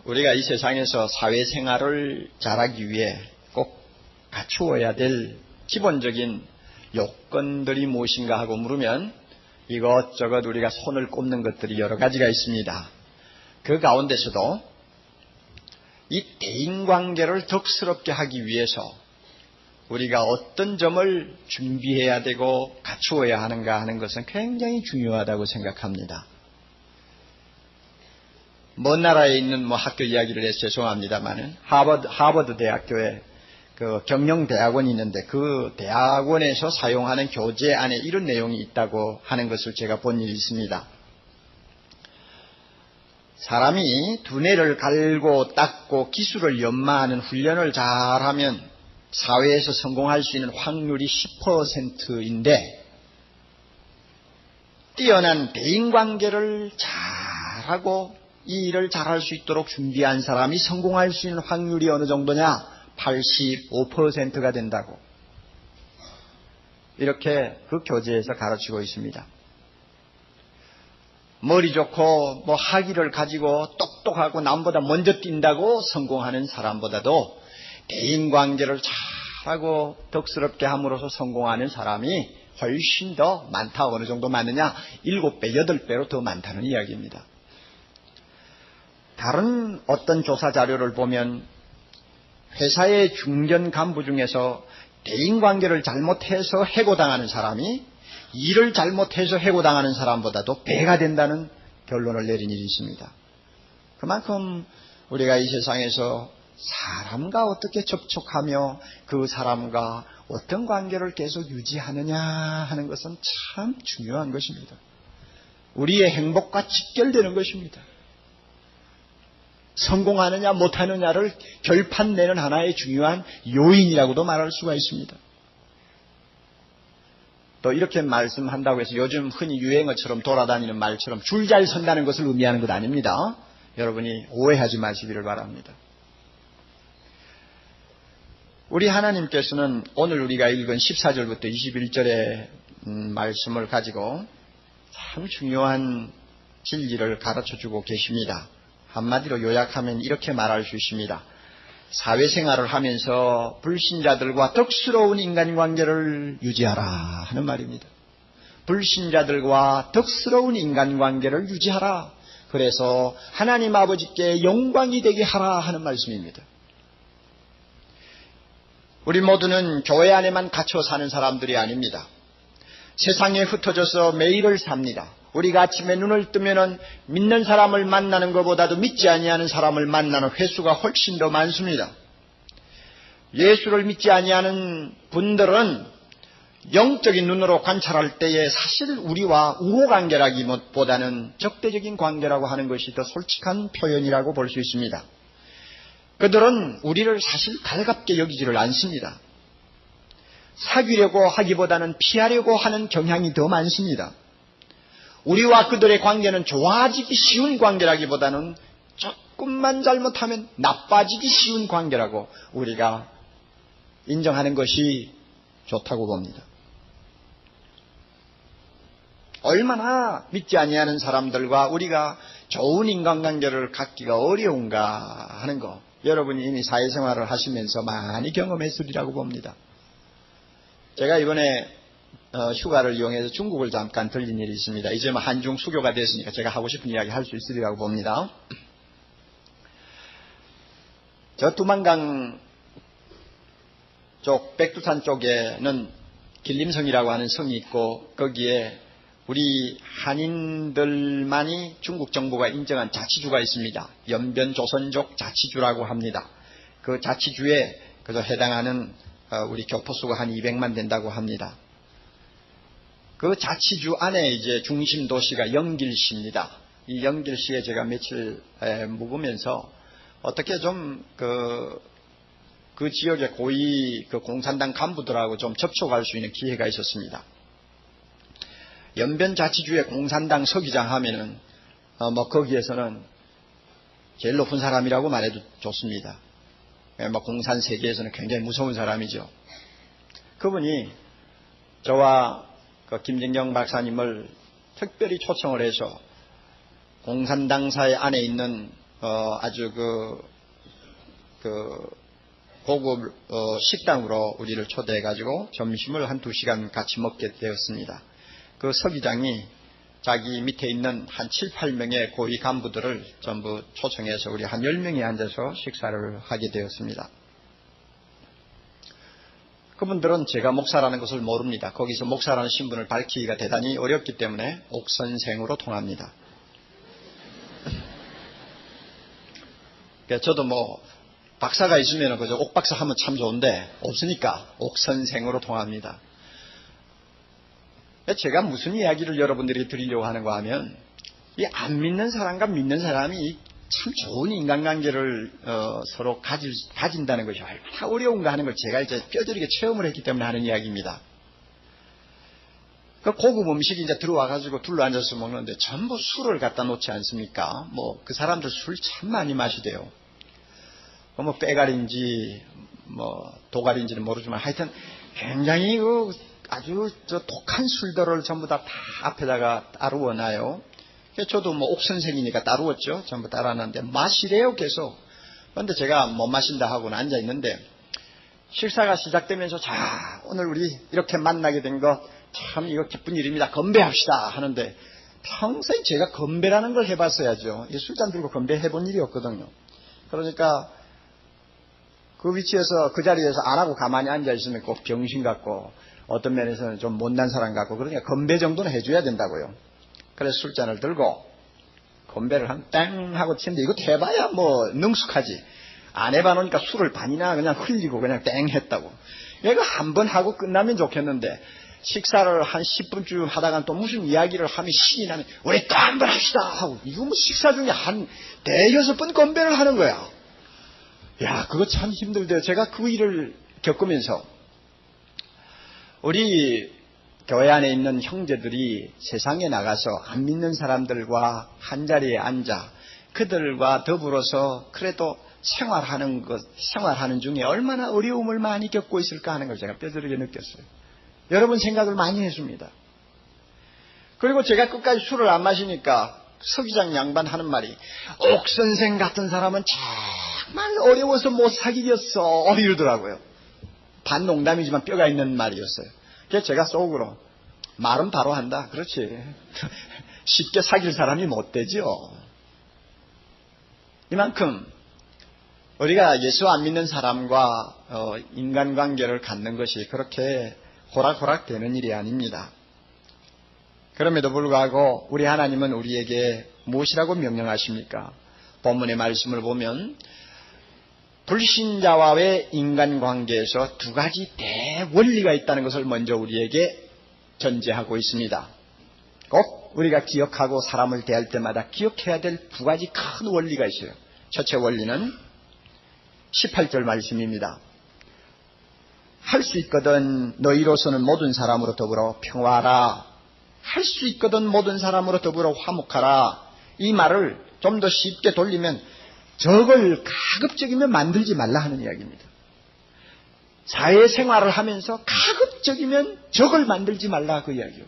우리가 이 세상에서 사회생활을 잘하기 위해 꼭 갖추어야 될 기본적인 요건들이 무엇인가 하고 물으면 이것저것 우리가 손을 꼽는 것들이 여러 가지가 있습니다. 그 가운데서도 이 대인관계를 덕스럽게 하기 위해서 우리가 어떤 점을 준비해야 되고 갖추어야 하는가 하는 것은 굉장히 중요하다고 생각합니다. 먼 나라에 있는 학교 이야기를 해서 죄송합니다만은 하버드 대학교에 그 경영대학원이 있는데 그 대학원에서 사용하는 교재 안에 이런 내용이 있다고 하는 것을 제가 본 일이 있습니다. 사람이 두뇌를 갈고 닦고 기술을 연마하는 훈련을 잘하면 사회에서 성공할 수 있는 확률이 10%인데 뛰어난 대인관계를 잘하고 이 일을 잘할 수 있도록 준비한 사람이 성공할 수 있는 확률이 어느 정도냐? 85%가 된다고. 이렇게 그 교재에서 가르치고 있습니다. 머리 좋고 학위를 가지고 똑똑하고 남보다 먼저 뛴다고 성공하는 사람보다도 대인관계를 잘하고 덕스럽게 함으로써 성공하는 사람이 훨씬 더 많다. 어느 정도 많느냐? 7배, 8배로 더 많다는 이야기입니다. 다른 어떤 조사 자료를 보면 회사의 중견 간부 중에서 대인관계를 잘못해서 해고당하는 사람이 일을 잘못해서 해고당하는 사람보다도 배가 된다는 결론을 내린 일이 있습니다. 그만큼 우리가 이 세상에서 사람과 어떻게 접촉하며 그 사람과 어떤 관계를 계속 유지하느냐 하는 것은 참 중요한 것입니다. 우리의 행복과 직결되는 것입니다. 성공하느냐 못하느냐를 결판내는 하나의 중요한 요인이라고도 말할 수가 있습니다. 또 이렇게 말씀한다고 해서 요즘 흔히 유행어처럼 돌아다니는 말처럼 줄 잘 선다는 것을 의미하는 것 아닙니다. 여러분이 오해하지 마시기를 바랍니다. 우리 하나님께서는 오늘 우리가 읽은 14절부터 21절의 말씀을 가지고 참 중요한 진리를 가르쳐주고 계십니다. 한마디로 요약하면 이렇게 말할 수 있습니다. 사회생활을 하면서 불신자들과 덕스러운 인간관계를 유지하라 하는 말입니다. 불신자들과 덕스러운 인간관계를 유지하라. 그래서 하나님 아버지께 영광이 되게 하라 하는 말씀입니다. 우리 모두는 교회 안에만 갇혀 사는 사람들이 아닙니다. 세상에 흩어져서 매일을 삽니다. 우리가 아침에 눈을 뜨면은 믿는 사람을 만나는 것보다도 믿지 아니하는 사람을 만나는 횟수가 훨씬 더 많습니다. 예수를 믿지 아니하는 분들은 영적인 눈으로 관찰할 때에 사실 우리와 우호관계라기보다는 적대적인 관계라고 하는 것이 더 솔직한 표현이라고 볼 수 있습니다. 그들은 우리를 사실 달갑게 여기지를 않습니다. 사귀려고 하기보다는 피하려고 하는 경향이 더 많습니다. 우리와 그들의 관계는 좋아지기 쉬운 관계라기보다는 조금만 잘못하면 나빠지기 쉬운 관계라고 우리가 인정하는 것이 좋다고 봅니다. 얼마나 믿지 아니하는 사람들과 우리가 좋은 인간관계를 갖기가 어려운가 하는 거 여러분이 이미 사회생활을 하시면서 많이 경험했으리라고 봅니다. 제가 이번에 휴가를 이용해서 중국을 잠깐 들린 일이 있습니다. 이제 한중 수교가 됐으니까 제가 하고 싶은 이야기 할 수 있으리라고 봅니다. 저 두만강 쪽 백두산 쪽에는 길림성이라고 하는 성이 있고 거기에 우리 한인들만이 중국 정부가 인정한 자치주가 있습니다. 연변조선족 자치주라고 합니다. 그 자치주에 그저 해당하는 우리 교포수가 한 200만 된다고 합니다. 그 자치주 안에 이제 중심 도시가 영길시입니다. 이 영길시에 제가 며칠 묵으면서 어떻게 좀 그 지역의 고위 그 공산당 간부들하고 좀 접촉할 수 있는 기회가 있었습니다. 연변자치주의 공산당 서기장 하면은 거기에서는 제일 높은 사람이라고 말해도 좋습니다. 공산 세계에서는 굉장히 무서운 사람이죠. 그분이 저와 김진경 박사님을 특별히 초청을 해서 공산당사의 안에 있는 아주 고급 식당으로 우리를 초대해가지고 점심을 한 2시간 같이 먹게 되었습니다. 그 서기장이 자기 밑에 있는 한 7, 8명의 고위 간부들을 전부 초청해서 우리 한 10명이 앉아서 식사를 하게 되었습니다. 그분들은 제가 목사라는 것을 모릅니다. 거기서 목사라는 신분을 밝히기가 대단히 어렵기 때문에 옥선생으로 통합니다. 저도 박사가 있으면 그저 옥박사 하면 참 좋은데 없으니까 옥선생으로 통합니다. 제가 무슨 이야기를 여러분들이 드리려고 하는가 하면 이 안 믿는 사람과 믿는 사람이 참 좋은 인간관계를 서로 가진다는 것이 얼마나 어려운가 하는 걸 제가 이제 뼈저리게 체험을 했기 때문에 하는 이야기입니다. 그 고급 음식이 이제 들어와가지고 둘러앉아서 먹는데 전부 술을 갖다 놓지 않습니까? 그 사람들 술 참 많이 마시대요. 빼갈인지 도갈인지는 모르지만 하여튼 굉장히 아주 독한 술들을 전부 다 앞에다가 따르워 놔요. 저도 옥선생이니까 따르웠죠. 전부 따라놨는데 마시래요 계속. 그런데 제가 못 마신다 하고는 앉아 있는데 식사가 시작되면서 자 오늘 우리 이렇게 만나게 된 거 참 이거 기쁜 일입니다. 건배합시다 하는데 평생 제가 건배라는 걸 해봤어야죠. 술잔 들고 건배해본 일이 없거든요. 그러니까 그 위치에서 그 자리에서 안 하고 가만히 앉아 있으면 꼭 병신 같고 어떤 면에서는 좀 못난 사람 같고 그러니까 건배 정도는 해줘야 된다고요. 그래서 술잔을 들고 건배를 한 땡 하고 치는데 이거 해봐야 능숙하지. 안 해봐놓으니까 술을 반이나 그냥 흘리고 그냥 땡 했다고. 이거 한 번 하고 끝나면 좋겠는데 식사를 한 10분쯤 하다가 또 무슨 이야기를 하면 신이 나면 우리 또 한 번 합시다 하고 이거 식사 중에 한 5-6번 건배를 하는 거야. 야 그거 참 힘들대요. 제가 그 일을 겪으면서 우리 교회 안에 있는 형제들이 세상에 나가서 안 믿는 사람들과 한자리에 앉아 그들과 더불어서 그래도 생활하는 중에 얼마나 어려움을 많이 겪고 있을까 하는 걸 제가 뼈저리게 느꼈어요. 여러분 생각을 많이 했습니다. 그리고 제가 끝까지 술을 안 마시니까 서기장 양반 하는 말이 옥선생 같은 사람은 정말 어려워서 못 사귀겠어 이러더라고요. 반농담이지만 뼈가 있는 말이었어요. 그래서 제가 속으로 말은 바로 한다. 그렇지. 쉽게 사귈 사람이 못 되죠. 이만큼 우리가 예수 안 믿는 사람과 인간관계를 갖는 것이 그렇게 호락호락 되는 일이 아닙니다. 그럼에도 불구하고 우리 하나님은 우리에게 무엇이라고 명령하십니까? 본문의 말씀을 보면 불신자와의 인간관계에서 2가지 대원리가 있다는 것을 먼저 우리에게 전제하고 있습니다. 꼭 우리가 기억하고 사람을 대할 때마다 기억해야 될 2가지 큰 원리가 있어요. 첫째 원리는 18절 말씀입니다. 할 수 있거든 너희로서는 모든 사람으로 더불어 평화하라. 할 수 있거든 모든 사람으로 더불어 화목하라. 이 말을 좀 더 쉽게 돌리면 적을 가급적이면 만들지 말라 하는 이야기입니다. 사회생활을 하면서 가급적이면 적을 만들지 말라 그 이야기요.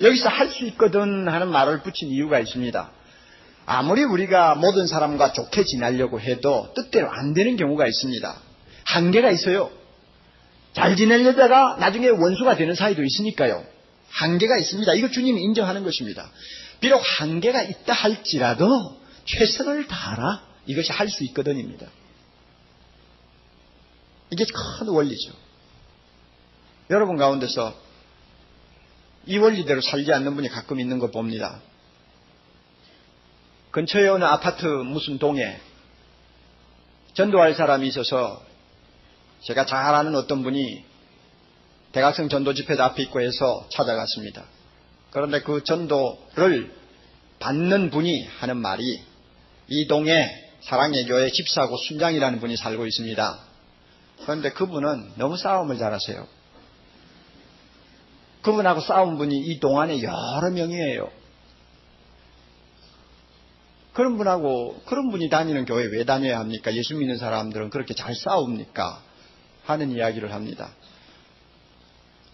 여기서 할 수 있거든 하는 말을 붙인 이유가 있습니다. 아무리 우리가 모든 사람과 좋게 지내려고 해도 뜻대로 안 되는 경우가 있습니다. 한계가 있어요. 잘 지내려다가 나중에 원수가 되는 사이도 있으니까요. 한계가 있습니다. 이거 주님이 인정하는 것입니다. 비록 한계가 있다 할지라도 최선을 다하라. 이것이 할 수 있거든입니다. 이게 큰 원리죠. 여러분 가운데서 이 원리대로 살지 않는 분이 가끔 있는 거 봅니다. 근처에 어느 아파트 무슨 동에 전도할 사람이 있어서 제가 잘 아는 어떤 분이 대각성 전도 집회도 앞에 있고 해서 찾아갔습니다. 그런데 그 전도를 받는 분이 하는 말이 이 동에 사랑의 교회 집사하고 순장이라는 분이 살고 있습니다. 그런데 그분은 너무 싸움을 잘하세요. 그분하고 싸운 분이 이 동안에 여러 명이에요. 그런 분이 다니는 교회 왜 다녀야 합니까? 예수 믿는 사람들은 그렇게 잘 싸웁니까? 하는 이야기를 합니다.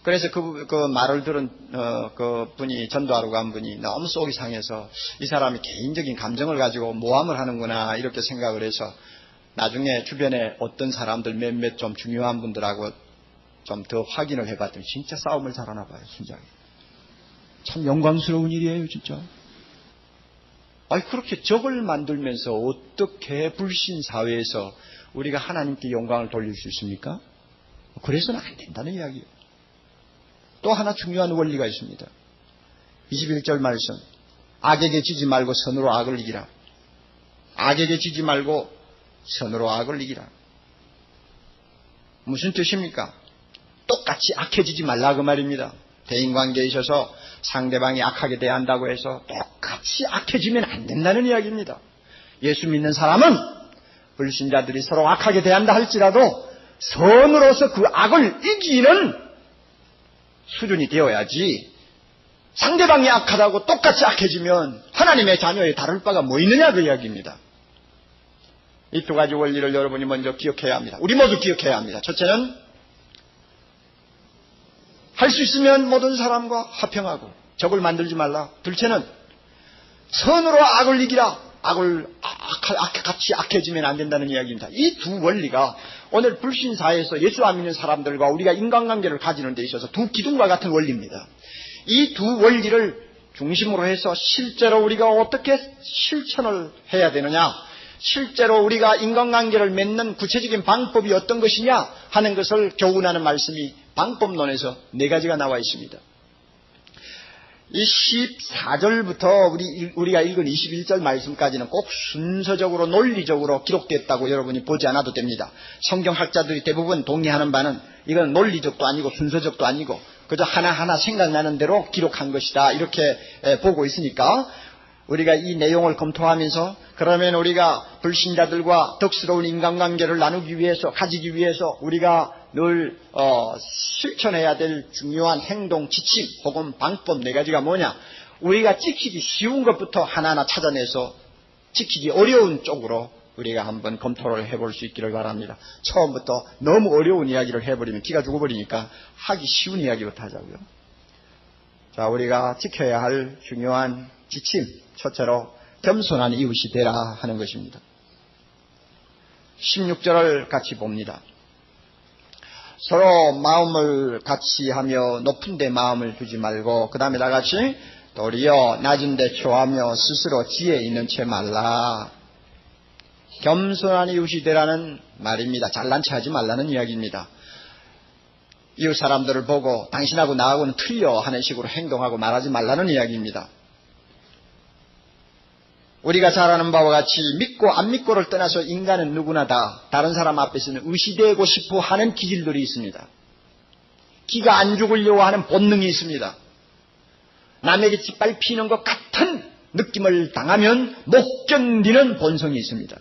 그래서 그 말을 들은 그 분이, 전도하러 간 분이 너무 속이 상해서 이 사람이 개인적인 감정을 가지고 모함을 하는구나 이렇게 생각을 해서 나중에 주변에 어떤 사람들 몇몇 좀 중요한 분들하고 좀 더 확인을 해봤더니 진짜 싸움을 잘하나 봐요. 순장이. 참 영광스러운 일이에요 진짜. 아니 그렇게 적을 만들면서 어떻게 불신 사회에서 우리가 하나님께 영광을 돌릴 수 있습니까? 그래서는 안 된다는 이야기예요. 또 하나 중요한 원리가 있습니다. 21절 말씀. 악에게 지지 말고 선으로 악을 이기라. 악에게 지지 말고 선으로 악을 이기라. 무슨 뜻입니까? 똑같이 악해지지 말라 그 말입니다. 대인관계에 있어서 상대방이 악하게 대한다고 해서 똑같이 악해지면 안 된다는 이야기입니다. 예수 믿는 사람은 불신자들이 서로 악하게 대한다 할지라도 선으로서 그 악을 이기는 수준이 되어야지, 상대방이 악하다고 똑같이 악해지면 하나님의 자녀에 다를 바가 뭐 있느냐 그 이야기입니다. 이 두 가지 원리를 여러분이 먼저 기억해야 합니다. 우리 모두 기억해야 합니다. 첫째는 할 수 있으면 모든 사람과 화평하고 적을 만들지 말라. 둘째는 선으로 악을 이기라. 같이 악해지면 안 된다는 이야기입니다. 이 두 원리가 오늘 불신사회에서 예수 안 믿는 사람들과 우리가 인간관계를 가지는 데 있어서 두 기둥과 같은 원리입니다. 이 두 원리를 중심으로 해서 실제로 우리가 어떻게 실천을 해야 되느냐, 실제로 우리가 인간관계를 맺는 구체적인 방법이 어떤 것이냐 하는 것을 교훈하는 말씀이 방법론에서 4가지가 나와 있습니다. 이 14절부터 우리가 읽은 21절 말씀까지는 꼭 순서적으로 논리적으로 기록됐다고 여러분이 보지 않아도 됩니다. 성경학자들이 대부분 동의하는 바는 이건 논리적도 아니고 순서적도 아니고 그저 하나하나 생각나는 대로 기록한 것이다 이렇게 보고 있으니까, 우리가 이 내용을 검토하면서 그러면 우리가 불신자들과 덕스러운 인간관계를 나누기 위해서, 가지기 위해서 우리가 늘 실천해야 될 중요한 행동 지침 혹은 방법 4가지가 뭐냐, 우리가 지키기 쉬운 것부터 하나하나 찾아내서 지키기 어려운 쪽으로 우리가 한번 검토를 해볼 수 있기를 바랍니다. 처음부터 너무 어려운 이야기를 해버리면 기가 죽어버리니까 하기 쉬운 이야기부터 하자고요. 자, 우리가 지켜야 할 중요한 지침, 첫째로 겸손한 이웃이 되라 하는 것입니다. 16절을 같이 봅니다. 서로 마음을 같이 하며 높은 데 마음을 두지 말고, 그 다음에 다같이 도리어 낮은 데 초하며 스스로 지혜 있는 채 말라. 겸손한 이웃이 되라는 말입니다. 잘난 체 하지 말라는 이야기입니다. 이웃 사람들을 보고 당신하고 나하고는 틀려 하는 식으로 행동하고 말하지 말라는 이야기입니다. 우리가 잘 아는 바와 같이 믿고 안 믿고를 떠나서 인간은 누구나 다 다른 사람 앞에서는 의시되고 싶어 하는 기질들이 있습니다. 기가 안 죽으려고 하는 본능이 있습니다. 남에게 짓밟히는 것 같은 느낌을 당하면 못 견디는 본성이 있습니다.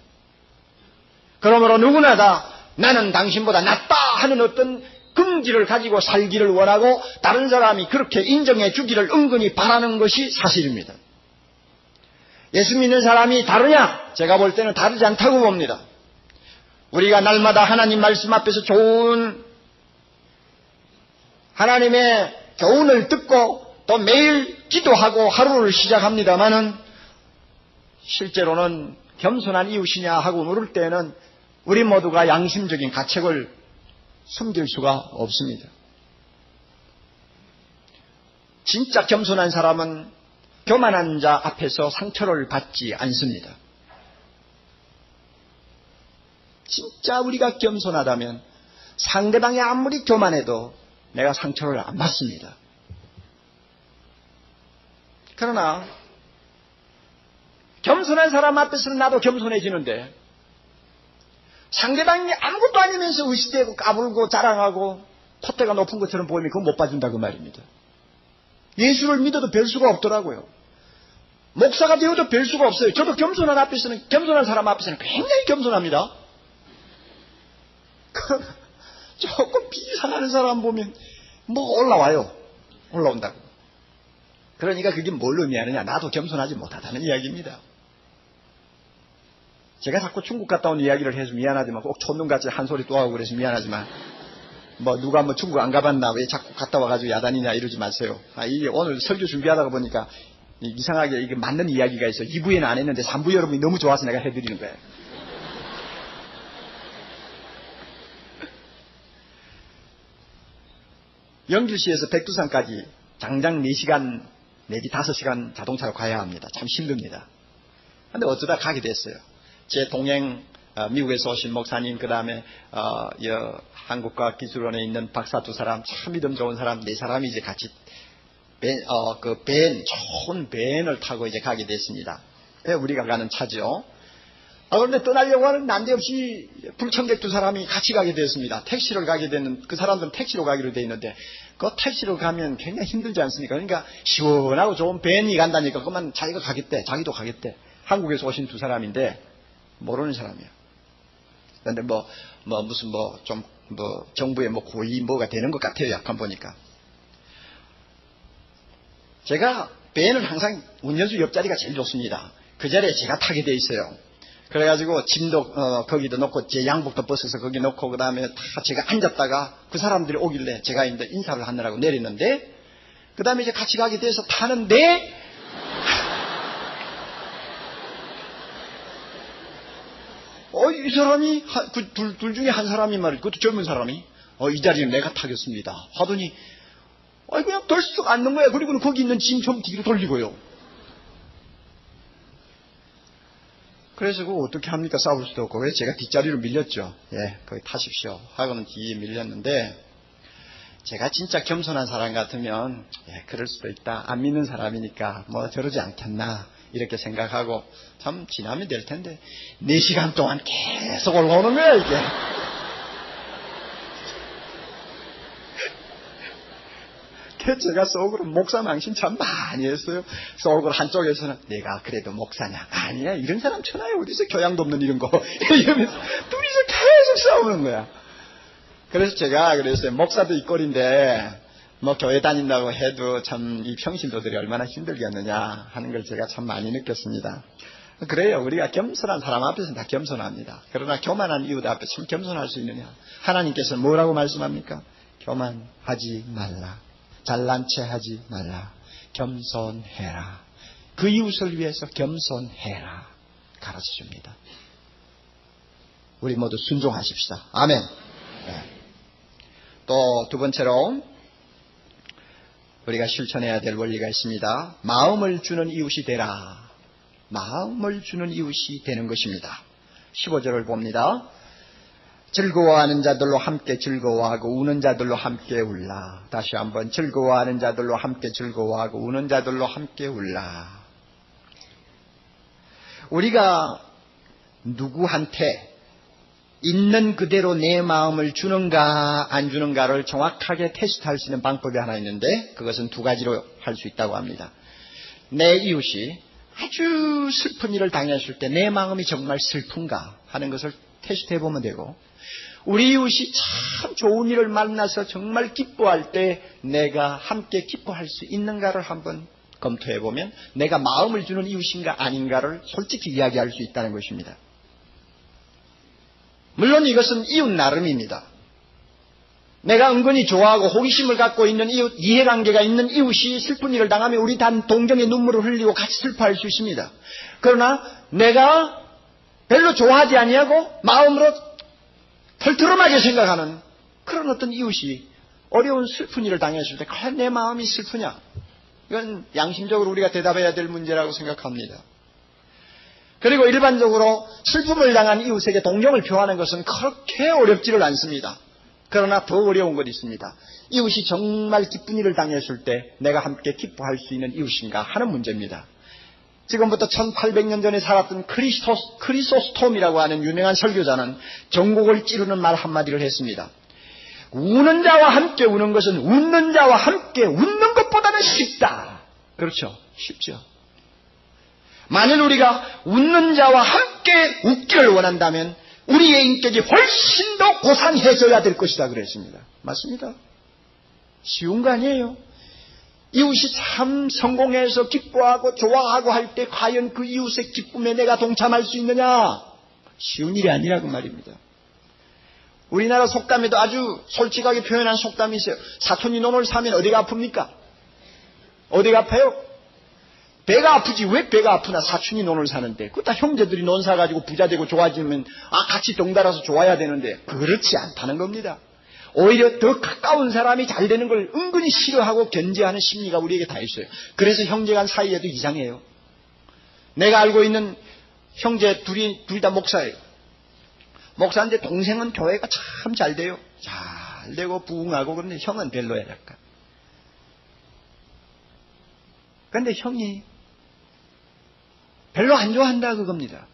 그러므로 누구나 다 나는 당신보다 낫다 하는 어떤 긍지를 가지고 살기를 원하고 다른 사람이 그렇게 인정해 주기를 은근히 바라는 것이 사실입니다. 예수 믿는 사람이 다르냐? 제가 볼 때는 다르지 않다고 봅니다. 우리가 날마다 하나님 말씀 앞에서 좋은 하나님의 교훈을 듣고 또 매일 기도하고 하루를 시작합니다마는 실제로는 겸손한 이웃이냐 하고 물을 때는 우리 모두가 양심적인 가책을 숨길 수가 없습니다. 진짜 겸손한 사람은 교만한 자 앞에서 상처를 받지 않습니다. 진짜 우리가 겸손하다면 상대방이 아무리 교만해도 내가 상처를 안 받습니다. 그러나 겸손한 사람 앞에서는 나도 겸손해지는데 상대방이 아무것도 아니면서 의시되고 까불고 자랑하고 콧대가 높은 것처럼 보이면 그건 못 봐준다 그 말입니다. 예수를 믿어도 별 수가 없더라고요. 목사가 되어도 별 수가 없어요. 저도 겸손한 사람 앞에서는 굉장히 겸손합니다. 조금 비상하는 사람 보면 올라온다고. 그러니까 그게 뭘 의미하느냐, 나도 겸손하지 못하다는 이야기입니다. 제가 자꾸 중국 갔다 온 이야기를 해서 미안하지만, 꼭 촌놈같이 한 소리 또 하고 그래서 미안하지만, 누가 중국 안 가봤나, 왜 자꾸 갔다 와가지고 야단이냐 이러지 마세요. 이게 오늘 설교 준비하다가 보니까 이상하게 이게 맞는 이야기가 있어요. 2부에는 안 했는데 3부 여러분이 너무 좋아서 내가 해드리는 거예요. 영주시에서 백두산까지 장장 4시간 내지 5시간 자동차로 가야 합니다. 참 힘듭니다. 근데 어쩌다 가게 됐어요. 제 동행 미국에서 오신 목사님, 그 다음에 한국과학기술원에 있는 박사 2사람, 참 믿음 좋은 사람 4사람이 이제 같이 좋은 밴을 타고 이제 가게 됐습니다. 우리가 가는 차죠. 그런데 떠나려고 하는 난데없이 불청객 2사람이 같이 가게 됐습니다. 택시를 가게 되는, 그 사람들은 택시로 가기로 돼 있는데, 그 택시로 가면 굉장히 힘들지 않습니까? 그러니까 시원하고 좋은 밴이 간다니까, 그만 자기가 가겠대, 자기도 가겠대. 한국에서 오신 2사람인데, 모르는 사람이야. 그런데 정부의 고위 뭐가 되는 것 같아요, 약간 보니까. 제가 밴은 항상 운전수 옆자리가 제일 좋습니다. 그 자리에 제가 타게 돼 있어요. 그래가지고 짐도 거기도 놓고 제 양복도 벗어서 거기 놓고 그 다음에 다 제가 앉았다가 그 사람들이 오길래 제가 이제 인사를 하느라고 내리는데, 그 다음에 이제 같이 가게 돼서 타는데 이 사람이 둘 중에 한 사람이 말이죠. 그것도 젊은 사람이 이 자리는 내가 타겠습니다 하더니 그냥 덜썩 앉는 거야. 그리고는 거기 있는 짐 좀 뒤로 돌리고요. 그래서 그거 어떻게 합니까? 싸울 수도 없고. 그래서 제가 뒷자리로 밀렸죠. 거기 타십시오 하고는 뒤에 밀렸는데, 제가 진짜 겸손한 사람 같으면 그럴 수도 있다, 안 믿는 사람이니까 저러지 않겠나 이렇게 생각하고 참 지나면 될 텐데 4시간 동안 계속 올라오는 거야 이게. 제가 속으로 목사 망신 참 많이 했어요. 속으로 한쪽에서는 내가 그래도 목사냐, 아니야 이런 사람 천하에 어디서 교양도 없는 이런 거 이러면서 둘이서 계속 싸우는 거야. 그래서 제가 그랬어요. 목사도 이 꼴인데 교회 다닌다고 해도 참 이 평신도들이 얼마나 힘들겠느냐 하는 걸 제가 참 많이 느꼈습니다. 그래요. 우리가 겸손한 사람 앞에서는 다 겸손합니다. 그러나 교만한 이웃 앞에 참 겸손할 수 있느냐. 하나님께서는 뭐라고 말씀합니까? 교만하지 말라, 잘난 체 하지 말라, 겸손해라. 그 이웃을 위해서 겸손해라 가르쳐줍니다. 우리 모두 순종하십시다. 아멘. 또 2번째로 우리가 실천해야 될 원리가 있습니다. 마음을 주는 이웃이 되라. 마음을 주는 이웃이 되는 것입니다. 15절을 봅니다. 즐거워하는 자들로 함께 즐거워하고 우는 자들로 함께 울라. 다시 한번, 즐거워하는 자들로 함께 즐거워하고 우는 자들로 함께 울라. 우리가 누구한테 있는 그대로 내 마음을 주는가 안 주는가를 정확하게 테스트할 수 있는 방법이 하나 있는데, 그것은 2가지로 할 수 있다고 합니다. 내 이웃이 아주 슬픈 일을 당했을 때 내 마음이 정말 슬픈가 하는 것을 테스트해 보면 되고, 우리 이웃이 참 좋은 일을 만나서 정말 기뻐할 때 내가 함께 기뻐할 수 있는가를 한번 검토해 보면 내가 마음을 주는 이웃인가 아닌가를 솔직히 이야기할 수 있다는 것입니다. 물론 이것은 이웃 나름입니다. 내가 은근히 좋아하고 호기심을 갖고 있는 이웃, 이해관계가 있는 이웃이 슬픈 일을 당하면 우리 단 동정의 눈물을 흘리고 같이 슬퍼할 수 있습니다. 그러나 내가 별로 좋아하지 아니하고 마음으로 털털하게 생각하는 그런 어떤 이웃이 어려운 슬픈 일을 당했을 때 과연 내 마음이 슬프냐? 이건 양심적으로 우리가 대답해야 될 문제라고 생각합니다. 그리고 일반적으로 슬픔을 당한 이웃에게 동정을 표하는 것은 그렇게 어렵지를 않습니다. 그러나 더 어려운 것이 있습니다. 이웃이 정말 기쁜 일을 당했을 때 내가 함께 기뻐할 수 있는 이웃인가 하는 문제입니다. 지금부터 1800년 전에 살았던 크리소스톰이라고 하는 유명한 설교자는 전곡을 찌르는 말 한마디를 했습니다. 우는 자와 함께 우는 것은 웃는 자와 함께 웃는 것보다는 쉽다. 그렇죠? 쉽죠. 만일 우리가 웃는 자와 함께 웃기를 원한다면 우리의 인격이 훨씬 더 고상해져야 될 것이다 그랬습니다. 맞습니다. 쉬운 거 아니에요. 이웃이 참 성공해서 기뻐하고 좋아하고 할 때 과연 그 이웃의 기쁨에 내가 동참할 수 있느냐? 쉬운 일이 아니라고 말입니다. 우리나라 속담에도 아주 솔직하게 표현한 속담이 있어요. 사촌이 논을 사면 어디가 아픕니까? 어디가 아파요? 배가 아프지 왜 배가 아프나 사촌이 논을 사는데. 그거 다 형제들이 논 사가지고 부자 되고 좋아지면 같이 동달아서 좋아야 되는데 그렇지 않다는 겁니다. 오히려 더 가까운 사람이 잘 되는 걸 은근히 싫어하고 견제하는 심리가 우리에게 다 있어요. 그래서 형제간 사이에도 이상해요. 내가 알고 있는 형제 둘이 다 목사예요. 목사인데 동생은 교회가 참 잘 돼요. 잘 되고 부흥하고. 그런데 형은 별로야 약간. 그런데 형이 별로 안 좋아한다 그겁니다.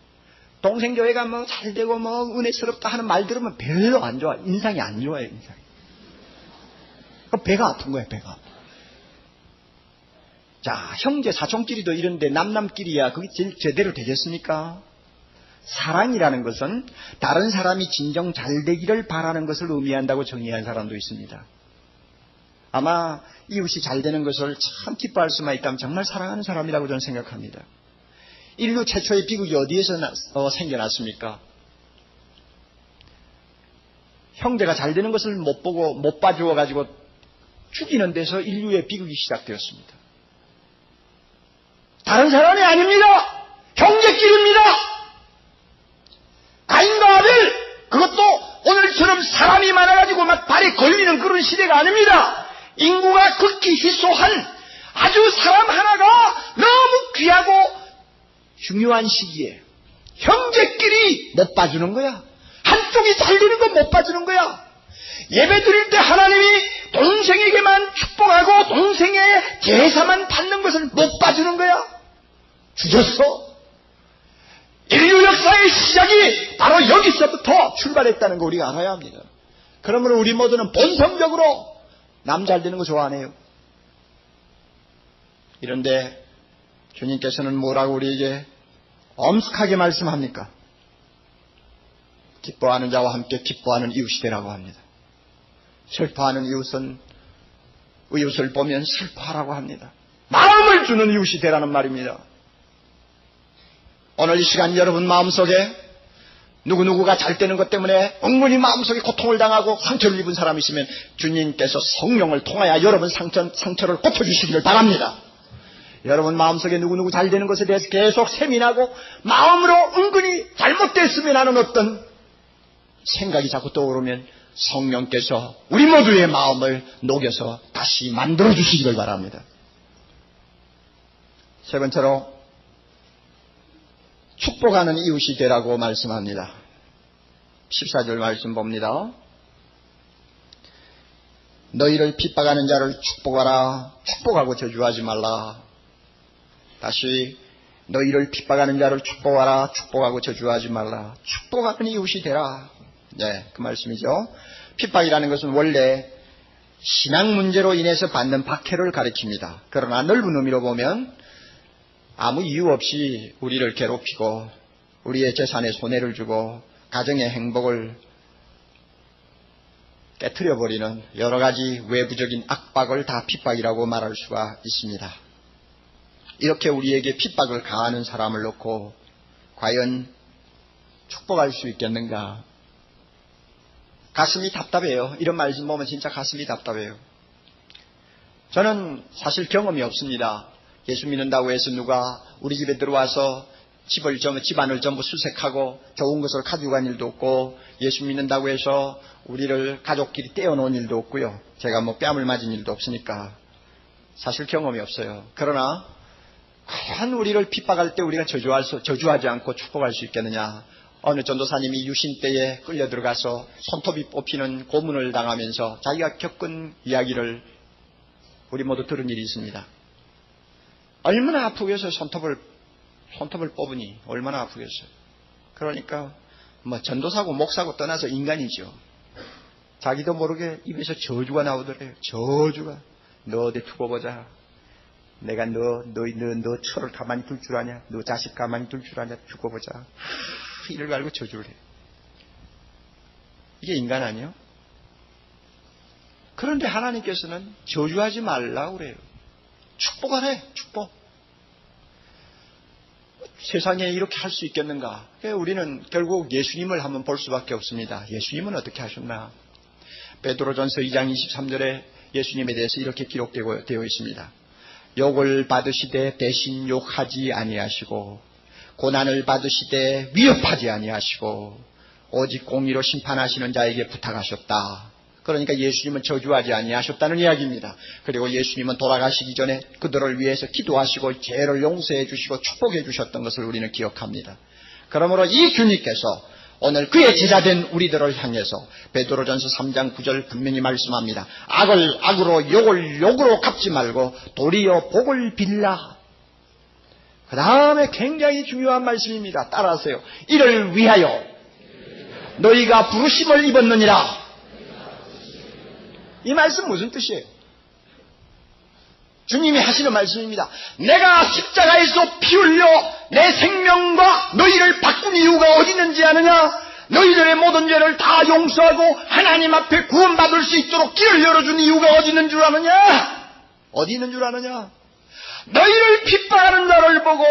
동생 교회가 뭐 잘 되고 뭐 은혜스럽다 하는 말 들으면 별로 안 좋아. 인상이 안 좋아요. 인상이. 배가 아픈 거예요. 배가 아픈. 자, 형제 사촌끼리도 이런데 남남끼리야 그게 제대로 되겠습니까? 사랑이라는 것은 다른 사람이 진정 잘 되기를 바라는 것을 의미한다고 정의한 사람도 있습니다. 아마 이웃이 잘 되는 것을 참 기뻐할 수만 있다면 정말 사랑하는 사람이라고 저는 생각합니다. 인류 최초의 비극이 어디에서 생겨났습니까? 형제가 잘 되는 것을 못 보고 못 봐주어 가지고 죽이는 데서 인류의 비극이 시작되었습니다. 다른 사람이 아닙니다. 형제끼리입니다. 가인과 아벨, 그것도 오늘처럼 사람이 많아가지고 막 발에 걸리는 그런 시대가 아닙니다. 인구가 극히 희소한 아주 사람 하나가 너무 귀하고 중요한 시기에 형제끼리 못 봐주는 거야. 한쪽이 잘 되는 건 못 봐주는 거야. 예배 드릴 때 하나님이 동생에게만 축복하고 동생의 제사만 받는 것을 못 봐주는 거야. 주셨어. 인류 역사의 시작이 바로 여기서부터 출발했다는 거 우리가 알아야 합니다. 그러므로 우리 모두는 본성적으로 남 잘 되는 거 좋아하네요. 이런데 주님께서는 뭐라고 우리에게 엄숙하게 말씀합니까? 기뻐하는 자와 함께 기뻐하는 이웃이 되라고 합니다. 슬퍼하는 이웃을 보면 슬퍼하라고 합니다. 마음을 주는 이웃이 되라는 말입니다. 오늘 이 시간 여러분 마음속에 누구누구가 잘 되는 것 때문에 은근히 마음속에 고통을 당하고 상처를 입은 사람이 있으면 주님께서 성령을 통하여 여러분 상처를 고쳐주시기를 바랍니다. 여러분 마음속에 누구누구 잘 되는 것에 대해서 계속 세민하고 마음으로 은근히 잘못됐으면 하는 어떤 생각이 자꾸 떠오르면 성령께서 우리 모두의 마음을 녹여서 다시 만들어주시기를 바랍니다. 세 번째로 축복하는 이웃이 되라고 말씀합니다. 14절 말씀 봅니다. 너희를 핍박하는 자를 축복하라. 축복하고 저주하지 말라. 다시 너희를 핍박하는 자를 축복하라. 축복하고 저주하지 말라. 축복하는 이웃이 되라. 네, 그 말씀이죠. 핍박이라는 것은 원래 신앙 문제로 인해서 받는 박해를 가리킵니다. 그러나 넓은 의미로 보면 아무 이유 없이 우리를 괴롭히고 우리의 재산에 손해를 주고 가정의 행복을 깨트려버리는 여러 가지 외부적인 압박을 다 핍박이라고 말할 수가 있습니다. 이렇게 우리에게 핍박을 가하는 사람을 놓고 과연 축복할 수 있겠는가? 가슴이 답답해요. 이런 말씀 보면 진짜 가슴이 답답해요. 저는 사실 경험이 없습니다. 예수 믿는다고 해서 누가 우리 집에 들어와서 집안을 전부 수색하고 좋은 것을 가지고 간 일도 없고 예수 믿는다고 해서 우리를 가족끼리 떼어놓은 일도 없고요. 제가 뭐 뺨을 맞은 일도 없으니까 사실 경험이 없어요. 그러나 과연 우리를 핍박할 때 우리가 저주하지 않고 축복할 수 있겠느냐. 어느 전도사님이 유신 때에 끌려 들어가서 손톱이 뽑히는 고문을 당하면서 자기가 겪은 이야기를 우리 모두 들은 일이 있습니다. 얼마나 아프겠어요. 손톱을 뽑으니 얼마나 아프겠어요. 그러니까 뭐 전도사고 목사고 떠나서 인간이죠. 자기도 모르게 입에서 저주가 나오더래요. 저주가. 너 어디 두고 보자. 내가 너 처를 가만히 둘 줄 아냐. 너 자식 가만히 둘 줄 아냐. 두고 보자. 이를 갈고 저주를 해요. 이게 인간 아니에요? 그런데 하나님께서는 저주하지 말라고 그래요. 축복하래. 축복. 세상에 이렇게 할 수 있겠는가? 우리는 결국 예수님을 한번 볼 수밖에 없습니다. 예수님은 어떻게 하셨나? 베드로전서 2장 23절에 예수님에 대해서 이렇게 기록되어 있습니다. 욕을 받으시되 대신 욕하지 아니하시고 고난을 받으시되 위협하지 아니하시고 오직 공의로 심판하시는 자에게 부탁하셨다. 그러니까 예수님은 저주하지 아니하셨다는 이야기입니다. 그리고 예수님은 돌아가시기 전에 그들을 위해서 기도하시고 죄를 용서해 주시고 축복해 주셨던 것을 우리는 기억합니다. 그러므로 이 주님께서 오늘 그의 제자된 우리들을 향해서 베드로전서 3장 9절 분명히 말씀합니다. 악을 악으로 욕을 욕으로 갚지 말고 도리어 복을 빌라. 그 다음에 굉장히 중요한 말씀입니다. 따라하세요. 이를 위하여 너희가 부르심을 입었느니라. 이 말씀 무슨 뜻이에요? 주님이 하시는 말씀입니다. 내가 십자가에서 피 흘려 내 생명과 너희를 바꾼 이유가 어디 있는지 아느냐? 너희들의 모든 죄를 다 용서하고 하나님 앞에 구원받을 수 있도록 길을 열어준 이유가 어디 있는 줄 아느냐? 어디 있는 줄 아느냐? 너희를 핍박하는 자를 보고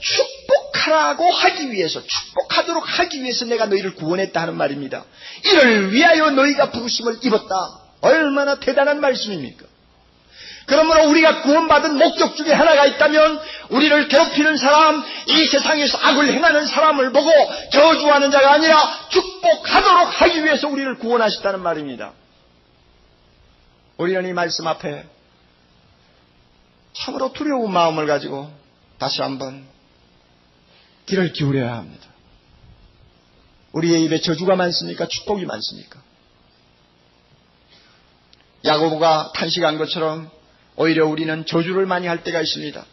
축복하라고 하기 위해서, 축복하도록 하기 위해서 내가 너희를 구원했다 하는 말입니다. 이를 위하여 너희가 부르심을 입었다. 얼마나 대단한 말씀입니까? 그러므로 우리가 구원받은 목적 중에 하나가 있다면 우리를 괴롭히는 사람, 이 세상에서 악을 행하는 사람을 보고 저주하는 자가 아니라 축복하도록 하기 위해서 우리를 구원하셨다는 말입니다. 우리는 이 말씀 앞에 참으로 두려운 마음을 가지고 다시 한번 귀를 기울여야 합니다. 우리의 입에 저주가 많습니까? 축복이 많습니까? 야고보가 탄식한 것처럼 오히려 우리는 저주를 많이 할 때가 있습니다.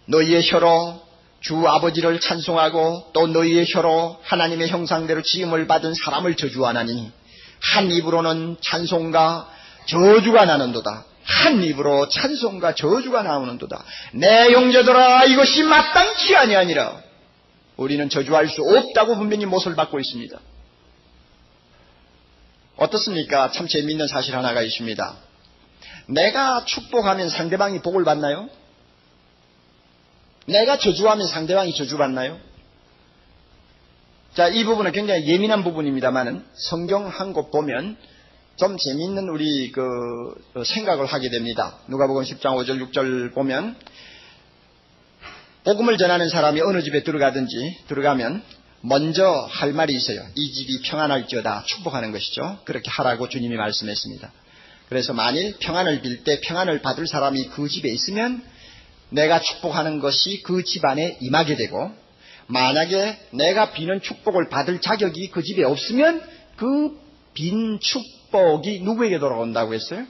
너희의 혀로 주 아버지를 찬송하고 또 너희의 혀로 하나님의 형상대로 지음을 받은 사람을 저주하나니 한 입으로는 찬송과 저주가 나는도다. 한 입으로 찬송과 저주가 나오는도다. 내 형제들아 이것이 마땅치 아니하니라. 우리는 저주할 수 없다고 분명히 못을 받고 있습니다. 어떻습니까? 참 재미있는 사실 하나가 있습니다. 내가 축복하면 상대방이 복을 받나요? 내가 저주하면 상대방이 저주받나요? 자, 이 부분은 굉장히 예민한 부분입니다만은 성경 한 곳 보면 좀 재미있는 우리 생각을 하게 됩니다. 누가복음 10장 5절 6절 보면 복음을 전하는 사람이 어느 집에 들어가면 먼저 할 말이 있어요. 이 집이 평안할지어다 축복하는 것이죠. 그렇게 하라고 주님이 말씀했습니다. 그래서 만일 평안을 빌 때 평안을 받을 사람이 그 집에 있으면 내가 축복하는 것이 그 집안에 임하게 되고, 만약에 내가 비는 축복을 받을 자격이 그 집에 없으면 그 빈 축복이 누구에게 돌아온다고 했어요?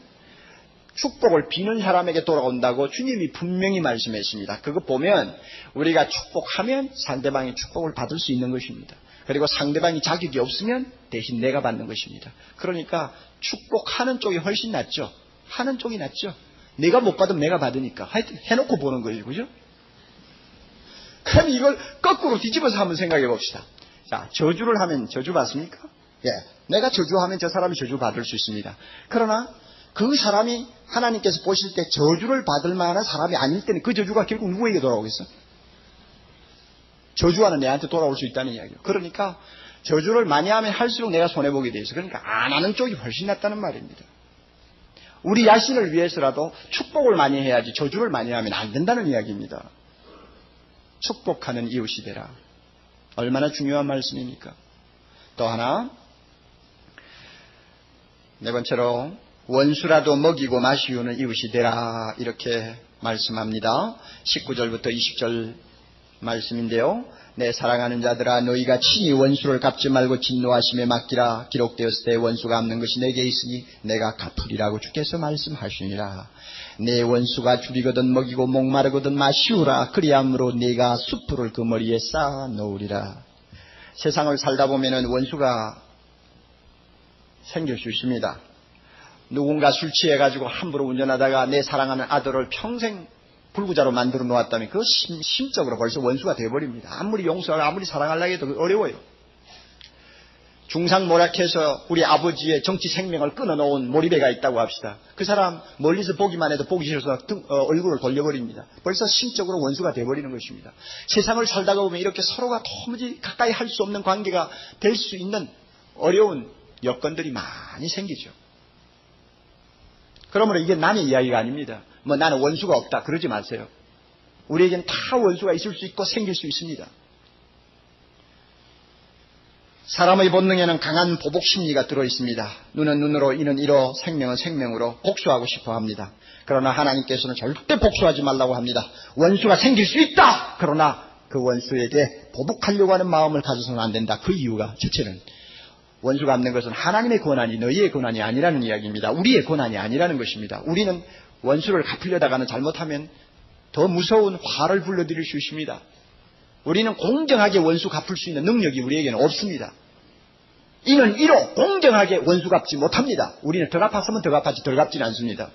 축복을 비는 사람에게 돌아온다고 주님이 분명히 말씀했습니다. 그거 보면 우리가 축복하면 상대방이 축복을 받을 수 있는 것입니다. 그리고 상대방이 자격이 없으면 대신 내가 받는 것입니다. 그러니까 축복하는 쪽이 훨씬 낫죠. 하는 쪽이 낫죠. 내가 못 받으면 내가 받으니까. 하여튼 해놓고 보는 거죠. 그죠? 그럼 이걸 거꾸로 뒤집어서 한번 생각해 봅시다. 자, 저주를 하면 저주 받습니까? 예. 내가 저주하면 저 사람이 저주 받을 수 있습니다. 그러나 그 사람이 하나님께서 보실 때 저주를 받을 만한 사람이 아닐 때는 그 저주가 결국 누구에게 돌아오겠어? 저주하는 내한테 돌아올 수 있다는 이야기예요. 그러니까 저주를 많이 하면 할수록 내가 손해보게 돼 있어. 그러니까 안 하는 쪽이 훨씬 낫다는 말입니다. 우리 자신을 위해서라도 축복을 많이 해야지 저주를 많이 하면 안 된다는 이야기입니다. 축복하는 이웃이 되라. 얼마나 중요한 말씀입니까? 또 하나, 네 번째로 원수라도 먹이고 마시우는 이웃이 되라 이렇게 말씀합니다. 19절부터 20절 말씀인데요. 내 사랑하는 자들아 너희가 친히 원수를 갚지 말고 진노하심에 맡기라. 기록되었을 때 원수가 갚는 것이 내게 있으니 내가 갚으리라고 주께서 말씀하시니라. 내 원수가 줄이거든 먹이고 목마르거든 마시우라. 그리함으로 내가 숯불을 그 머리에 쌓아 놓으리라. 세상을 살다 보면은 원수가 생길 수 있습니다. 누군가 술 취해가지고 함부로 운전하다가 내 사랑하는 아들을 평생 불구자로 만들어 놓았다면 그거 심적으로 벌써 원수가 되어버립니다. 아무리 용서하고 아무리 사랑하려고 해도 어려워요. 중상모략해서 우리 아버지의 정치 생명을 끊어놓은 몰입애가 있다고 합시다. 그 사람 멀리서 보기만 해도 보기 싫어서 얼굴을 돌려버립니다. 벌써 심적으로 원수가 돼버리는 것입니다. 세상을 살다가 보면 이렇게 서로가 도무지 가까이 할 수 없는 관계가 될 수 있는 어려운 여건들이 많이 생기죠. 그러므로 이게 남의 이야기가 아닙니다. 뭐 나는 원수가 없다 그러지 마세요. 우리에겐 다 원수가 있을 수 있고 생길 수 있습니다. 사람의 본능에는 강한 보복 심리가 들어있습니다. 눈은 눈으로, 이는 이로, 생명은 생명으로 복수하고 싶어 합니다. 그러나 하나님께서는 절대 복수하지 말라고 합니다. 원수가 생길 수 있다! 그러나 그 원수에게 보복하려고 하는 마음을 가져서는 안 된다. 그 이유가 첫째는 원수 갚는 것은 하나님의 권한이 너희의 권한이 아니라는 이야기입니다. 우리의 권한이 아니라는 것입니다. 우리는 원수를 갚으려다가는 잘못하면 더 무서운 화를 불러들일 수 있습니다. 우리는 공정하게 원수 갚을 수 있는 능력이 우리에게는 없습니다. 이는 이로 공정하게 원수 갚지 못합니다. 우리는 더 갚았으면 더 갚았지 덜 갚지는 않습니다.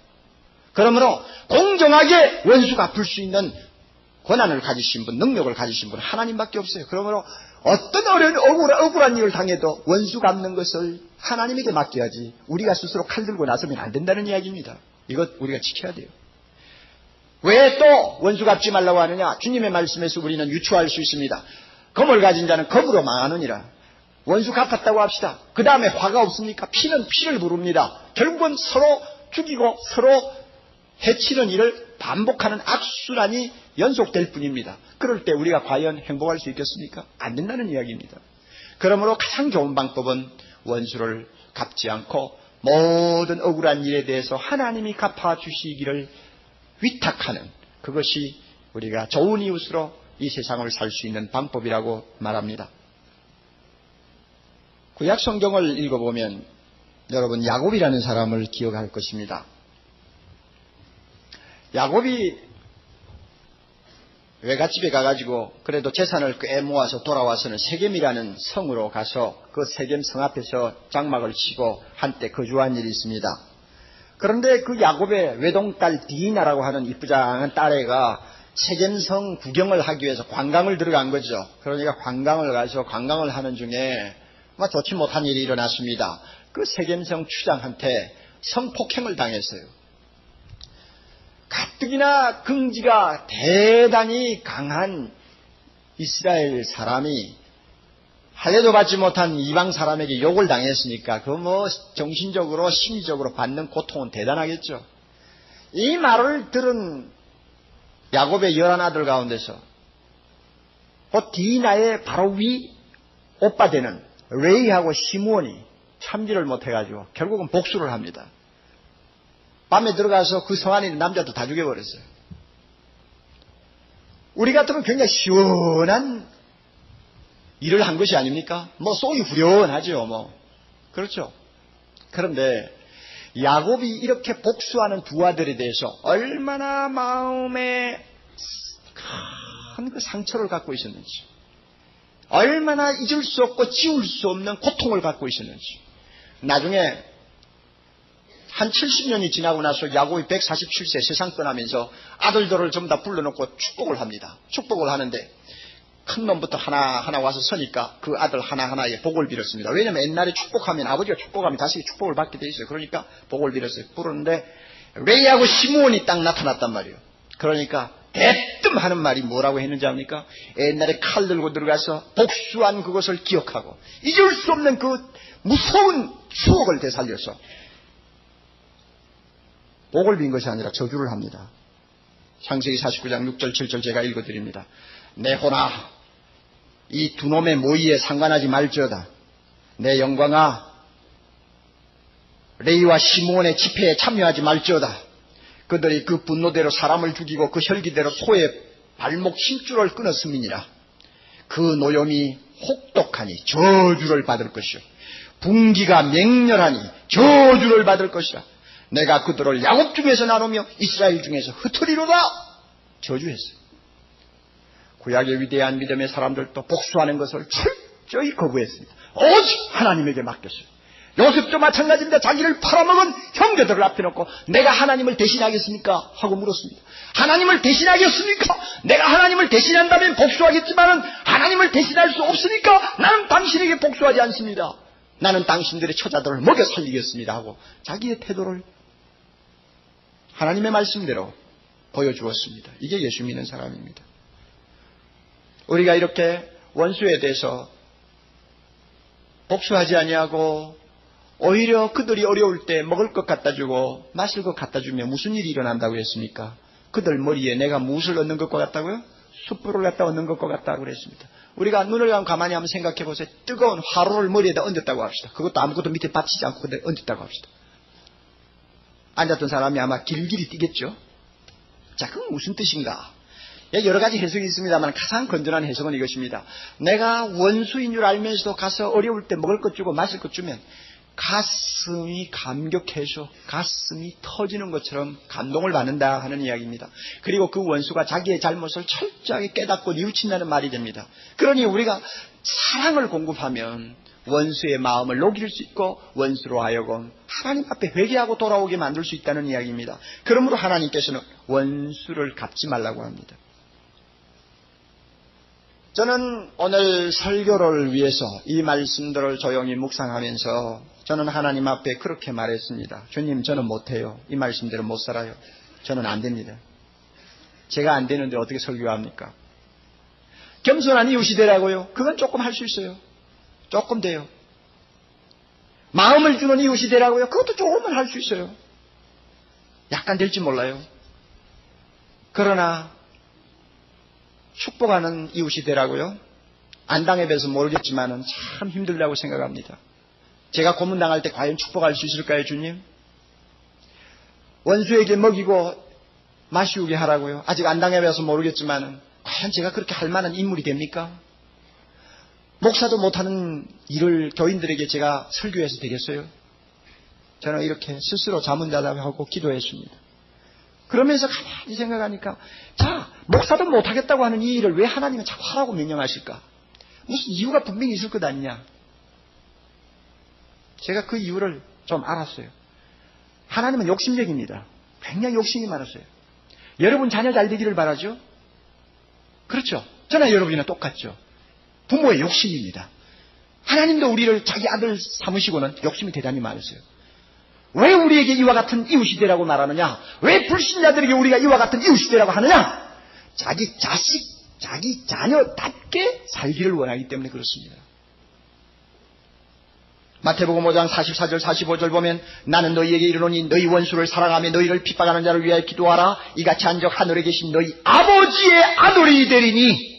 그러므로 공정하게 원수 갚을 수 있는 권한을 가지신 분, 능력을 가지신 분은 하나님밖에 없어요. 그러므로 어떤 억울한 일을 당해도 원수 갚는 것을 하나님에게 맡겨야지 우리가 스스로 칼 들고 나서면 안 된다는 이야기입니다. 이것 우리가 지켜야 돼요. 왜 또 원수 갚지 말라고 하느냐? 주님의 말씀에서 우리는 유추할 수 있습니다. 검을 가진 자는 검으로 망하느니라. 원수 갚았다고 합시다. 그 다음에 화가 없습니까? 피는 피를 부릅니다. 결국은 서로 죽이고 서로 해치는 일을 반복하는 악순환이 연속될 뿐입니다. 그럴 때 우리가 과연 행복할 수 있겠습니까? 안 된다는 이야기입니다. 그러므로 가장 좋은 방법은 원수를 갚지 않고 모든 억울한 일에 대해서 하나님이 갚아주시기를 위탁하는, 그것이 우리가 좋은 이웃으로 이 세상을 살 수 있는 방법이라고 말합니다. 구약 성경을 읽어보면 여러분 야곱이라는 사람을 기억할 것입니다. 야곱이 외갓집에 가가지고 그래도 재산을 꽤 모아서 돌아와서는 세겜이라는 성으로 가서 그 세겜 성 앞에서 장막을 치고 한때 거주한 일이 있습니다. 그런데 그 야곱의 외동딸 디나라고 하는 이쁘장한 딸애가 세겜성 구경을 하기 위해서 관광을 들어간 거죠. 그러니까 관광을 가서 관광을 하는 중에 좋지 못한 일이 일어났습니다. 그 세겜성 추장한테 성폭행을 당했어요. 가뜩이나 긍지가 대단히 강한 이스라엘 사람이 할례도 받지 못한 이방 사람에게 욕을 당했으니까 그 정신적으로 심리적으로 받는 고통은 대단하겠죠. 이 말을 들은 야곱의 11아들 가운데서 그 디나의 바로 위 오빠 되는 레이하고 시므온이 참지를 못해가지고 결국은 복수를 합니다. 밤에 들어가서 그 성 안에 있는 남자도 다 죽여버렸어요. 우리 같으면 굉장히 시원한 일을 한 것이 아닙니까? 속이 후련하죠. 그렇죠. 그런데 야곱이 이렇게 복수하는 두 아들에 대해서 얼마나 마음에 큰 그 상처를 갖고 있었는지, 얼마나 잊을 수 없고 지울 수 없는 고통을 갖고 있었는지. 나중에 한 70년이 지나고 나서 야곱이 147세 세상 떠나면서 아들들을 전부 다 불러놓고 축복을 합니다. 축복을 하는데 큰 놈부터 하나하나 와서 서니까 그 아들 하나하나에 복을 빌었습니다. 왜냐하면 옛날에 축복하면 아버지가 축복하면 다시 축복을 받게 돼 있어요. 그러니까 복을 빌었어요. 부르는데 레이하고 시므온이 딱 나타났단 말이에요. 그러니까 대뜸 하는 말이 뭐라고 했는지 압니까? 옛날에 칼 들고 들어가서 복수한 그것을 기억하고 잊을 수 없는 그 무서운 추억을 되살려서 복을 빈 것이 아니라 저주를 합니다. 창세기 49장 6절 7절 제가 읽어드립니다. 내 호나 이 두 놈의 모의에 상관하지 말지어다. 내 영광아 레이와 시므온의 집회에 참여하지 말지어다. 그들이 그 분노대로 사람을 죽이고 그 혈기대로 소의 발목 힘줄을 끊었음이니라. 그 노염이 혹독하니 저주를 받을 것이요 분기가 맹렬하니 저주를 받을 것이라. 내가 그들을 야곱 중에서 나누며 이스라엘 중에서 흩으리로다. 저주했어요. 구약의 위대한 믿음의 사람들도 복수하는 것을 철저히 거부했습니다. 오직 하나님에게 맡겼어요. 요셉도 마찬가지입니다. 자기를 팔아먹은 형제들을 앞에 놓고 내가 하나님을 대신하겠습니까? 하고 물었습니다. 하나님을 대신하겠습니까? 내가 하나님을 대신한다면 복수하겠지만 하나님을 대신할 수 없으니까 나는 당신에게 복수하지 않습니다. 나는 당신들의 처자들을 먹여 살리겠습니다 하고 자기의 태도를 하나님의 말씀대로 보여주었습니다. 이게 예수 믿는 사람입니다. 우리가 이렇게 원수에 대해서 복수하지 아니하고 오히려 그들이 어려울 때 먹을 것 갖다 주고 마실 것 갖다 주면 무슨 일이 일어난다고 했습니까? 그들 머리에 내가 무엇을 얻는 것과 같다고요? 숯불을 갖다 얻는 것과 같다고 그랬습니다. 우리가 눈을 감고 가만히 한번 생각해 보세요. 뜨거운 화로를 머리에다 얹었다고 합시다. 그것도 아무것도 밑에 받치지 않고 그대로 얹었다고 합시다. 앉았던 사람이 아마 길길이 뛰겠죠. 자, 그건 무슨 뜻인가? 여러 가지 해석이 있습니다만 가장 건전한 해석은 이것입니다. 내가 원수인 줄 알면서도 가서 어려울 때 먹을 것 주고 마실 것 주면 가슴이 감격해서 가슴이 터지는 것처럼 감동을 받는다 하는 이야기입니다. 그리고 그 원수가 자기의 잘못을 철저하게 깨닫고 뉘우친다는 말이 됩니다. 그러니 우리가 사랑을 공급하면 원수의 마음을 녹일 수 있고 원수로 하여금 하나님 앞에 회개하고 돌아오게 만들 수 있다는 이야기입니다. 그러므로 하나님께서는 원수를 갚지 말라고 합니다. 저는 오늘 설교를 위해서 이 말씀들을 조용히 묵상하면서 저는 하나님 앞에 그렇게 말했습니다. 주님, 저는 못해요. 이 말씀대로 못 살아요. 저는 안 됩니다. 제가 안 되는데 어떻게 설교합니까? 겸손한 이웃이 되라고요? 그건 조금 할 수 있어요. 조금 돼요. 마음을 주는 이웃이 되라고요? 그것도 조금은 할 수 있어요. 약간 될지 몰라요. 그러나 축복하는 이웃이 되라고요? 안 당해봐서 모르겠지만은 참 힘들다고 생각합니다. 제가 고문당할 때 과연 축복할 수 있을까요, 주님? 원수에게 먹이고 마시우게 하라고요? 아직 안 당해봐서 모르겠지만은 과연 제가 그렇게 할 만한 인물이 됩니까? 목사도 못하는 일을 교인들에게 제가 설교해서 되겠어요? 저는 이렇게 스스로 자문자답하고 기도했습니다. 그러면서 가만히 생각하니까 자, 목사도 못하겠다고 하는 이 일을 왜 하나님은 자꾸 하라고 명령하실까? 무슨 이유가 분명히 있을 것 아니냐? 제가 그 이유를 좀 알았어요. 하나님은 욕심적입니다. 굉장히 욕심이 많았어요. 여러분 자녀 잘 되기를 바라죠? 그렇죠? 저나 여러분이나 똑같죠? 부모의 욕심입니다. 하나님도 우리를 자기 아들 삼으시고는 욕심이 대단히 많으세요. 왜 우리에게 이와 같은 이웃이 되라고 말하느냐? 왜 불신자들에게 우리가 이와 같은 이웃이 되라고 하느냐? 자기 자식, 자기 자녀답게 살기를 원하기 때문에 그렇습니다. 마태복음 5장 44절 45절 보면 나는 너희에게 이르노니 너희 원수를 사랑하며 너희를 핍박하는 자를 위하여 기도하라. 이같이 한적 하늘에 계신 너희 아버지의 아들이 되리니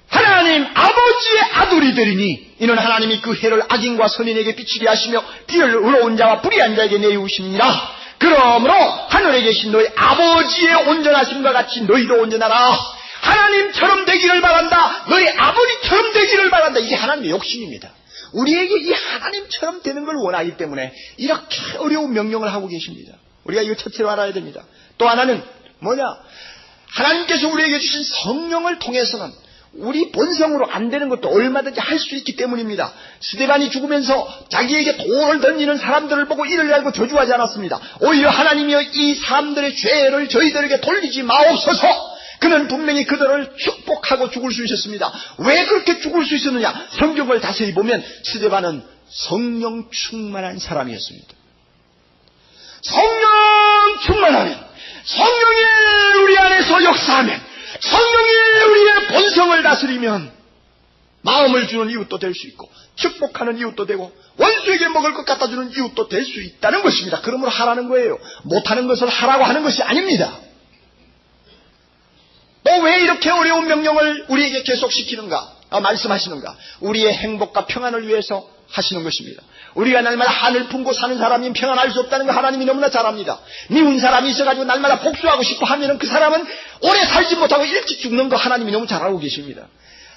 하나님 아버지의 아들이 되리니 이는 하나님이 그 해를 악인과 선인에게 비치게 하시며 비를 의로운 자와 불의한 자에게 내리우십니다. 그러므로 하늘에 계신 너희 아버지의 온전하심과 같이 너희도 온전하라. 하나님처럼 되기를 바란다. 너희 아버지처럼 되기를 바란다. 이게 하나님의 욕심입니다. 우리에게 이 하나님처럼 되는 걸 원하기 때문에 이렇게 어려운 명령을 하고 계십니다. 우리가 이거 첫째로 알아야 됩니다. 또 하나는 뭐냐? 하나님께서 우리에게 주신 성령을 통해서는 우리 본성으로 안 되는 것도 얼마든지 할 수 있기 때문입니다. 스데반이 죽으면서 자기에게 돌을 던지는 사람들을 보고 이를 알고 저주하지 않았습니다. 오히려 하나님이여 이 사람들의 죄를 저희들에게 돌리지 마옵소서. 그는 분명히 그들을 축복하고 죽을 수 있었습니다. 왜 그렇게 죽을 수 있었느냐? 성경을 자세히 보면 스데반은 성령 충만한 사람이었습니다. 성령 충만하면, 성령이 우리 안에서 역사하면, 성령이 우리의 본성을 다스리면 마음을 주는 이웃도 될 수 있고 축복하는 이웃도 되고 원수에게 먹을 것 갖다 주는 이웃도 될 수 있다는 것입니다. 그러므로 하라는 거예요. 못하는 것을 하라고 하는 것이 아닙니다. 또 왜 이렇게 어려운 명령을 우리에게 계속시키는가? 말씀하시는가? 우리의 행복과 평안을 위해서 하시는 것입니다. 우리가 날마다 하늘 품고 사는 사람이 평안할 수 없다는 거 하나님이 너무나 잘 압니다. 미운 사람이 있어가지고 날마다 복수하고 싶어 하면은 그 사람은 오래 살지 못하고 일찍 죽는 거 하나님이 너무 잘 알고 계십니다.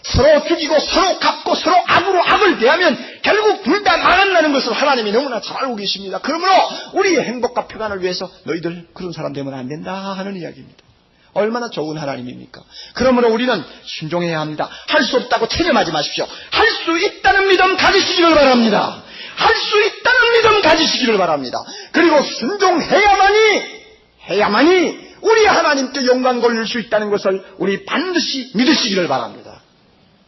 서로 죽이고 서로 갚고 서로 악으로 악을 대하면 결국 둘 다 망한다는 것을 하나님이 너무나 잘 알고 계십니다. 그러므로 우리의 행복과 평안을 위해서 너희들 그런 사람 되면 안 된다 하는 이야기입니다. 얼마나 좋은 하나님입니까? 그러므로 우리는 순종해야 합니다. 할 수 없다고 체념하지 마십시오. 할 수 있다는 믿음 가지시기를 바랍니다. 할 수 있다는 믿음 가지시기를 바랍니다. 그리고 순종해야만이 우리 하나님께 영광 돌릴 수 있다는 것을 우리 반드시 믿으시기를 바랍니다.